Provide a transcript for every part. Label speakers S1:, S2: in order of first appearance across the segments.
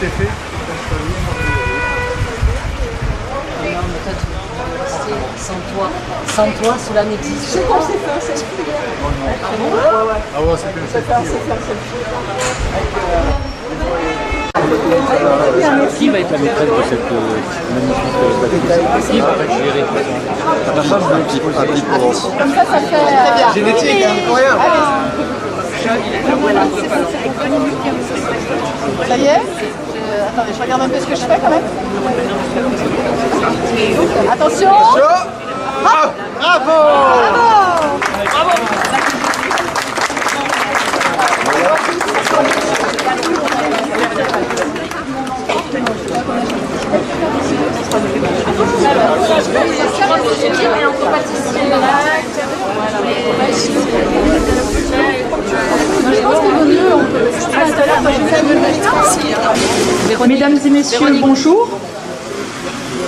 S1: est fait.
S2: Non, mais toi, tu veux rester sans toi. Sans toi, cela n'existe pas.
S3: C'est comme c'est fait un selfie.
S1: Ah ouais, c'était une
S4: Qui va être la maîtresse de cette magnifique bâtisse? Qui va gérer tout ça? La femme un petit Provence.
S3: Comme ça fait...
S1: génétique, incroyable.
S3: Ça y est attendez, je regarde un peu ce que je fais quand même. Attention.
S1: Ah, bravo!
S5: Mesdames et messieurs, bonjour.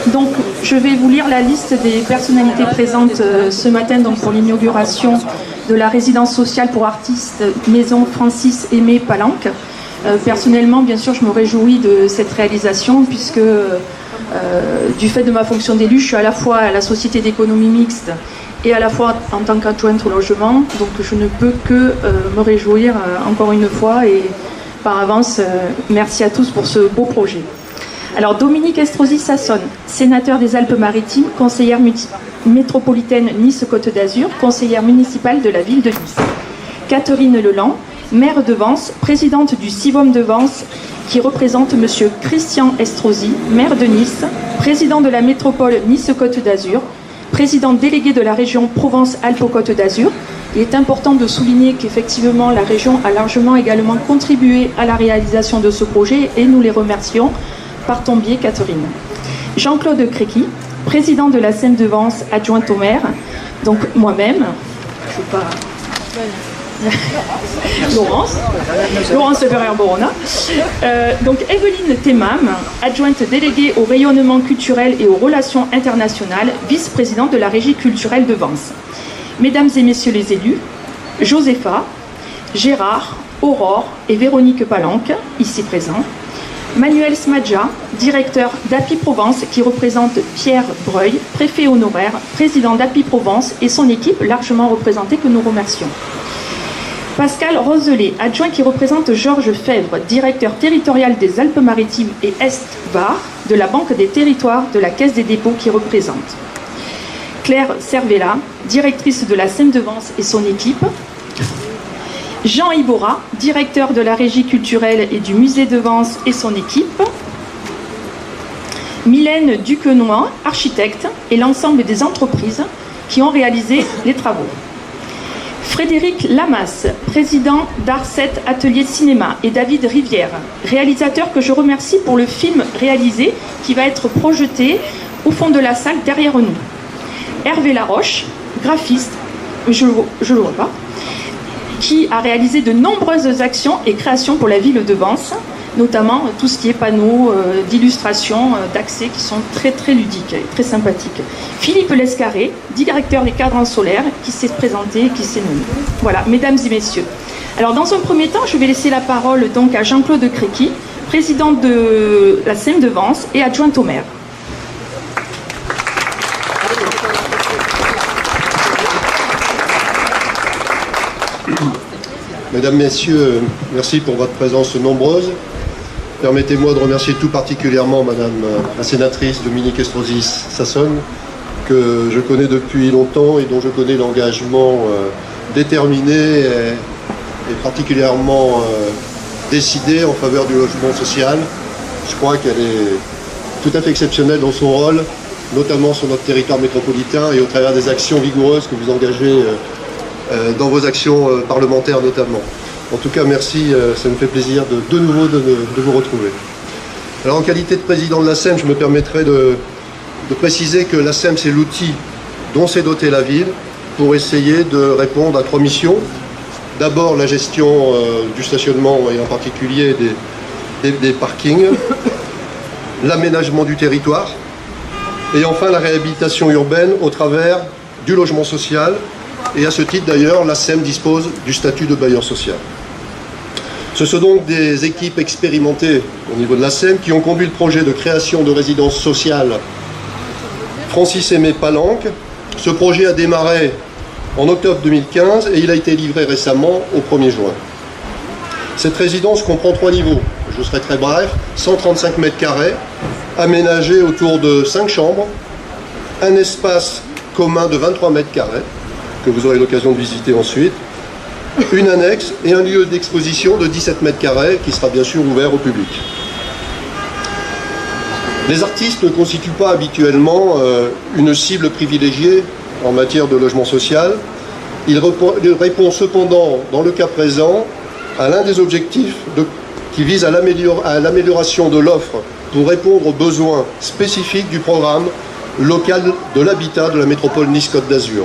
S5: Donc, je vais vous lire la liste des personnalités présentes ce matin donc, pour l'inauguration de la résidence sociale pour artistes Maison Francis Aimé Palanque. Personnellement, bien sûr, je me réjouis de cette réalisation puisque du fait de ma fonction d'élu, je suis à la fois à la Société d'économie mixte et à la fois en tant qu'adjointe au logement. Donc, je ne peux que me réjouir encore une fois et par avance, merci à tous pour ce beau projet. Alors, Dominique Estrosi-Sassonne, sénateur des Alpes-Maritimes, conseillère métropolitaine Nice-Côte d'Azur, conseillère municipale de la ville de Nice. Catherine Leland, maire de Vence, présidente du CIVOM de Vence, qui représente M. Christian Estrosi, maire de Nice, président de la métropole Nice-Côte d'Azur, président délégué de la région Provence-Alpes-Côte d'Azur. Il est important de souligner qu'effectivement la région a largement également contribué à la réalisation de ce projet et nous les remercions par ton biais, Catherine. Jean-Claude Créqui, président de la SEM de Vence, adjointe au maire, donc moi-même, je ne sais pas... Laurence Ferrer-Borona. Donc Evelyne Temam, adjointe déléguée au rayonnement culturel et aux relations internationales, vice-présidente de la régie culturelle de Vence. Mesdames et messieurs les élus, Josépha, Gérard, Aurore et Véronique Palanque, ici présents. Manuel Smadja, directeur d'API Provence, qui représente Pierre Breuil, préfet honoraire, président d'API Provence et son équipe largement représentée que nous remercions. Pascal Roselet, adjoint qui représente Georges Fèvre, directeur territorial des Alpes-Maritimes et Est-Var de la Banque des Territoires de la Caisse des dépôts qui représente. Claire Cervella, directrice de la SEM de Vence et son équipe. Jean Ibora, directeur de la régie culturelle et du musée de Vence et son équipe. Mylène Duquenois, architecte, et l'ensemble des entreprises qui ont réalisé les travaux. Frédéric Lamas, président d'Arset Atelier Cinéma, et David Rivière, réalisateur que je remercie pour le film réalisé qui va être projeté au fond de la salle derrière nous. Hervé Laroche, graphiste, je le vois pas, qui a réalisé de nombreuses actions et créations pour la ville de Vence, notamment tout ce qui est panneaux d'illustration, d'accès qui sont très très ludiques et très sympathiques. Philippe Lescarré, directeur des cadrans solaires, qui s'est présenté, qui s'est nommé. Voilà, mesdames et messieurs. Alors dans un premier temps, je vais laisser la parole donc à Jean-Claude Créqui, président de la SEM de Vence et adjointe au maire.
S6: Mesdames, Messieurs, merci pour votre présence nombreuse. Permettez-moi de remercier tout particulièrement Madame la sénatrice Dominique Estrosi-Sassonne, que je connais depuis longtemps et dont je connais l'engagement déterminé et particulièrement décidé en faveur du logement social. Je crois qu'elle est tout à fait exceptionnelle dans son rôle, notamment sur notre territoire métropolitain et au travers des actions vigoureuses que vous engagez dans vos actions parlementaires notamment. En tout cas, merci, ça me fait plaisir de nouveau de vous retrouver. Alors, en qualité de président de la SEM, je me permettrai de préciser que la SEM, c'est l'outil dont s'est dotée la ville pour essayer de répondre à 3 missions. D'abord, la gestion du stationnement et en particulier des parkings, l'aménagement du territoire et enfin la réhabilitation urbaine au travers du logement social. Et à ce titre, d'ailleurs, la SEM dispose du statut de bailleur social. Ce sont donc des équipes expérimentées au niveau de la SEM qui ont conduit le projet de création de résidence sociale Francis-Aimé Palanque. Ce projet a démarré en octobre 2015 et il a été livré récemment au 1er juin. Cette résidence comprend 3 niveaux, je serai très bref, 135 mètres carrés, aménagés autour de 5 chambres, un espace commun de 23 mètres carrés, que vous aurez l'occasion de visiter ensuite, une annexe et un lieu d'exposition de 17 mètres carrés qui sera bien sûr ouvert au public. Les artistes ne constituent pas habituellement une cible privilégiée en matière de logement social. Il répond cependant, dans le cas présent, à l'un des objectifs qui vise à l'amélioration de l'offre pour répondre aux besoins spécifiques du programme local de l'habitat de la métropole Nice-Côte d'Azur.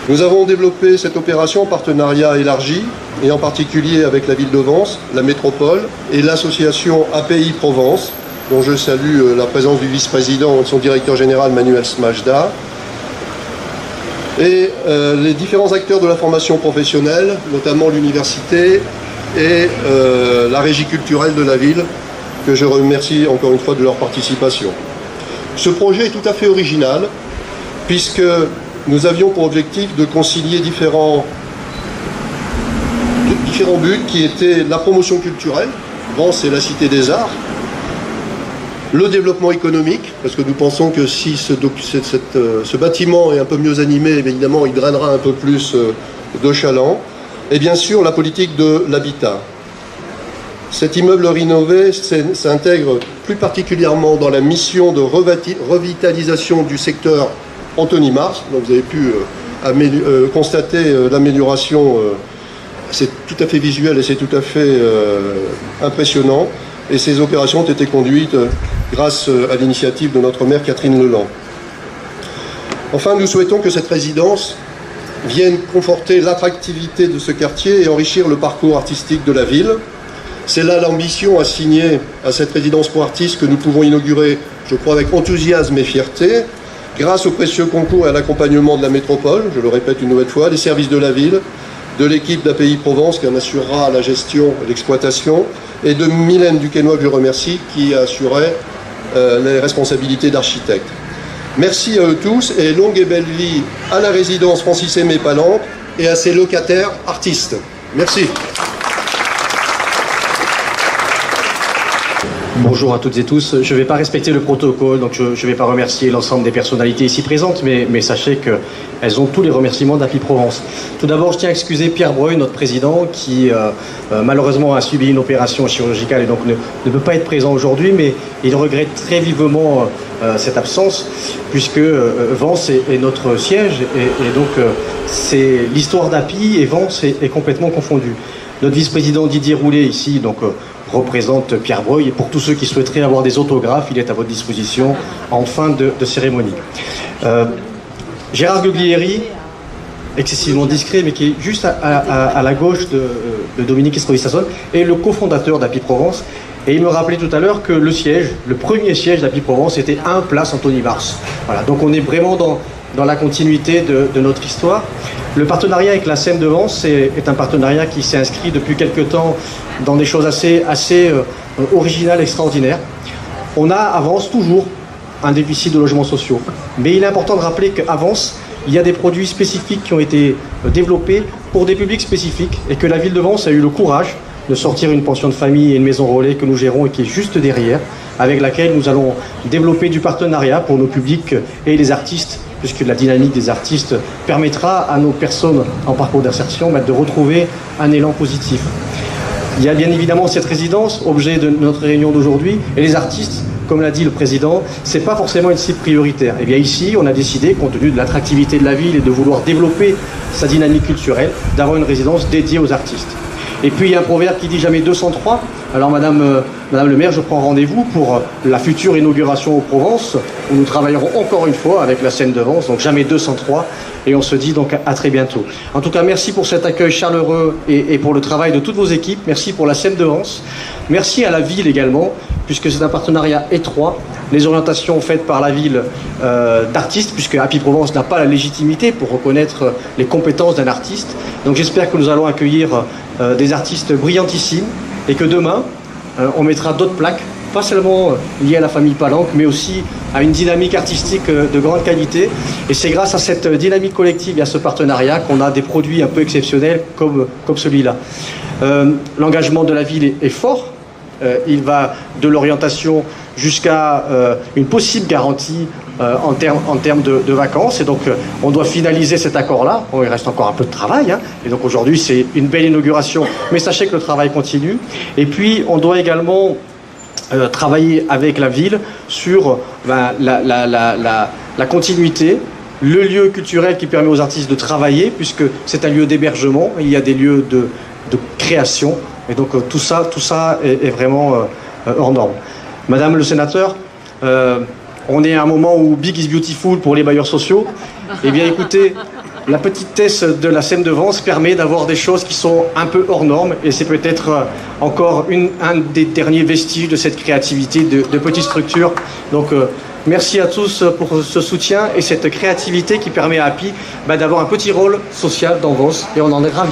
S6: Nous avons développé cette opération en partenariat élargi, et en particulier avec la ville de Vence, la métropole et l'association API Provence, dont je salue la présence du vice-président et de son directeur général Manuel Smajda, et les différents acteurs de la formation professionnelle, notamment l'université et la régie culturelle de la ville, que je remercie encore une fois de leur participation. Ce projet est tout à fait original, puisque nous avions pour objectif de concilier différents buts qui étaient la promotion culturelle, Vence c'est la cité des arts, le développement économique, parce que nous pensons que si ce bâtiment est un peu mieux animé, évidemment il drainera un peu plus de chalands, et bien sûr la politique de l'habitat. Cet immeuble rénové s'intègre plus particulièrement dans la mission de revitalisation du secteur Antony Mars. Donc vous avez pu constater l'amélioration, c'est tout à fait visuel et c'est tout à fait impressionnant. Et ces opérations ont été conduites grâce à l'initiative de notre maire Catherine Leland. Enfin, nous souhaitons que cette résidence vienne conforter l'attractivité de ce quartier et enrichir le parcours artistique de la ville. C'est là l'ambition assignée à cette résidence pour artistes que nous pouvons inaugurer, je crois, avec enthousiasme et fierté, grâce au précieux concours et à l'accompagnement de la métropole, je le répète une nouvelle fois, des services de la ville, de l'équipe d'API Provence qui en assurera la gestion et l'exploitation, et de Mylène Duquesnoy que je remercie, qui assurait les responsabilités d'architecte. Merci à eux tous et longue et belle vie à la résidence Francis-Aimé Palanque et à ses locataires artistes. Merci.
S7: Bonjour à toutes et tous. Je ne vais pas respecter le protocole, donc je ne vais pas remercier l'ensemble des personnalités ici présentes, mais sachez qu'elles ont tous les remerciements d'API Provence. Tout d'abord, je tiens à excuser Pierre Breuil, notre président, qui malheureusement a subi une opération chirurgicale et donc ne peut pas être présent aujourd'hui, mais il regrette très vivement cette absence, puisque Vence est notre siège, et donc c'est l'histoire d'API et Vence est complètement confondue. Notre vice-président Didier Roulet ici, donc représente Pierre Breuil, et pour tous ceux qui souhaiteraient avoir des autographes, il est à votre disposition en fin de cérémonie. Gérard Guglieri, excessivement discret, mais qui est juste à la gauche de Dominique Estrosi-Sassonne, est le cofondateur d'API Provence, et il me rappelait tout à l'heure que le premier siège d'API Provence était 1 place Antony Mars. Voilà, donc on est vraiment dans la continuité de notre histoire. Le partenariat avec la SEM de Vence est un partenariat qui s'est inscrit depuis quelques temps dans des choses assez originales, extraordinaires. On a à Vence toujours un déficit de logements sociaux, mais il est important de rappeler qu'à Vence, il y a des produits spécifiques qui ont été développés pour des publics spécifiques et que la ville de Vence a eu le courage de sortir une pension de famille et une maison relais que nous gérons et qui est juste derrière, avec laquelle nous allons développer du partenariat pour nos publics et les artistes, puisque la dynamique des artistes permettra à nos personnes en parcours d'insertion de retrouver un élan positif. Il y a bien évidemment cette résidence, objet de notre réunion d'aujourd'hui, et les artistes, comme l'a dit le président, c'est pas forcément une cible prioritaire. Et bien ici, on a décidé, compte tenu de l'attractivité de la ville et de vouloir développer sa dynamique culturelle, d'avoir une résidence dédiée aux artistes. Et puis il y a un proverbe qui dit jamais 203, Alors Madame le maire, je prends rendez-vous pour la future inauguration aux Provence, où nous travaillerons encore une fois avec la scène de Vence, donc jamais 203, et on se dit donc à très bientôt. En tout cas, merci pour cet accueil chaleureux et pour le travail de toutes vos équipes, merci pour la scène de Vence, merci à la ville également, puisque c'est un partenariat étroit, les orientations faites par la ville d'artistes, puisque Happy Provence n'a pas la légitimité pour reconnaître les compétences d'un artiste, donc j'espère que nous allons accueillir des artistes brillantissimes, et que demain, on mettra d'autres plaques, pas seulement liées à la famille Palanque, mais aussi à une dynamique artistique de grande qualité. Et c'est grâce à cette dynamique collective et à ce partenariat qu'on a des produits un peu exceptionnels comme celui-là. L'engagement de la ville est fort. Il va de l'orientation jusqu'à une possible garantie en termes de vacances. Et donc, on doit finaliser cet accord-là. Bon, il reste encore un peu de travail. Hein. Et donc, aujourd'hui, c'est une belle inauguration. Mais sachez que le travail continue. Et puis, on doit également travailler avec la ville sur la continuité, le lieu culturel qui permet aux artistes de travailler, puisque c'est un lieu d'hébergement. Il y a des lieux de création. Et donc, tout ça est vraiment hors norme. Madame le sénateur, on est à un moment où Big is beautiful pour les bailleurs sociaux. Eh bien écoutez, la petitesse de la scène de Vence permet d'avoir des choses qui sont un peu hors normes, et c'est peut-être encore un des derniers vestiges de cette créativité de petites structures. Donc merci à tous pour ce soutien et cette créativité qui permet à Happy d'avoir un petit rôle social dans Vence, et on en est ravis.